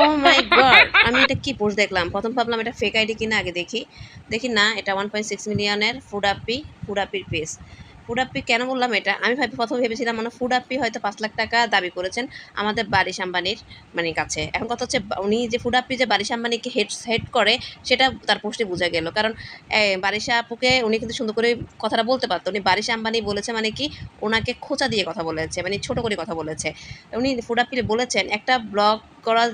ও মাই god, আমি এটা কি পোস্ট দেখলাম, প্রথম ভাবলাম এটা ফেক আইডি কিনা, আগে দেখি দেখি না এটা 1.6 মিলিয়নের ফুড আপির পেজ। ফুড আপ্পি কেন বললাম এটা, আমি প্রথমে ভেবেছিলাম মানে ফুড আপ্পি হয়তো 5 লাখ টাকা দাবি করেছেন আমাদের বারিশ আম্বানির মানে কাছে। এখন কথা হচ্ছে উনি যে ফুড আপ্পি যে বারিশ আম্বানিকে হেড করে সেটা তার পোস্টে বোঝা গেল, কারণ বারিশা আপুকে উনি কিন্তু সুন্দর করে কথাটা বলতে পারতো। উনি বারিশা আম্বানি বলেছে মানে কি, ওনাকে খোঁচা দিয়ে কথা বলেছে, মানে ছোট করে কথা বলেছে। উনি ফুড আপ্পি বলেছেন একটা ব্লগ করার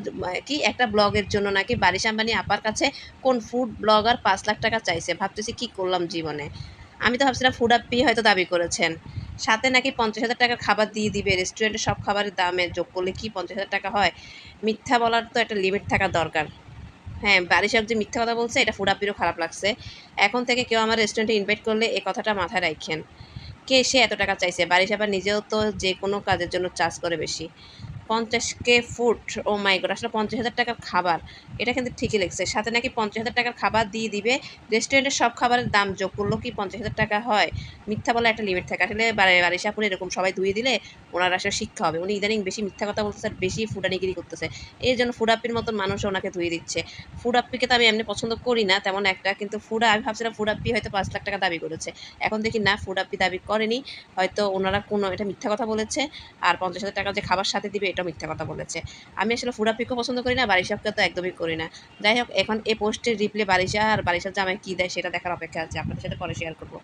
কি একটা ব্লগের জন্য নাকি বারিশ আম্বানি আপার কাছে কোন ফুড ব্লগার 5 লাখ টাকা চাইছে। ভাবতেছি কি করলাম জীবনে। আমি তো ভাবছিলাম ফুড আপ্পি হয়তো দাবি করেছেন, সাথে নাকি 50,000 টাকার খাবার দিয়ে দিবে। রেস্টুরেন্টের সব খাবারের দামে যোগ করলে কি 50,000 টাকা হয়? মিথ্যা বলার তো একটা লিমিট থাকা দরকার। হ্যাঁ, বারিশাক যে মিথ্যা কথা বলছে এটা ফুড আপ্পিরও খারাপ লাগছে। এখন থেকে কেউ আমার রেস্টুরেন্টে ইনভাইট করলে এই কথাটা মাথায় রাখেন। কে সে এত টাকা চাইছে? বারিশ আবার নিজেও তো যে কোনো কাজের জন্য চার্জ করে বেশি। 50K ফুড, ও মাই গড! আসলে 50,000 টাকার খাবার, এটা কিন্তু ঠিকই লেগেছে। সাথে নাকি 50,000 টাকার খাবার দিয়ে দিবে। রেস্টুরেন্টের সব খাবারের দাম যোগ করলেও কি 50,000 টাকা হয়? মিথ্যা বলার একটা লিমিট থাকে। আসলে বারিশাপুর এরকম সবাই ধুয়ে দিলে ওনার আসলে শিক্ষা হবে। উনি ইদানিং বেশি মিথ্যা কথা বলতেছে আর বেশি ফুটানিগিরি করতেছে। এর জন্য ফুড আপ্পির মতন মানুষ ওনাকে ধুয়ে দিচ্ছে। ফুড আপ্পিকে তো আমি এমনি পছন্দ করি না তেমন একটা, কিন্তু আমি ভাবছিলাম ফুড আপ্পি হয়তো 5 লাখ টাকা দাবি করেছে। এখন দেখি না, ফুড আপ্পি দাবি করেনি। হয়তো ওনারা কোনো এটা মিথ্যা কথা বলেছে। আর 50,000 টাকা যে খাবার সাথে দিবে এটাও মিথ্যা কথা বলেছে। আমি আসলে ফুড আপ্পিকেও পছন্দ করি না, বারিশাকে তো একদমই করি না। যাই হোক, এখন এই পোস্টের রিপ্লে বারিশা আর বারিশার জামাই কী দেয় সেটা দেখার অপেক্ষা আছে। আপনাদের সাথে পরে শেয়ার করবো।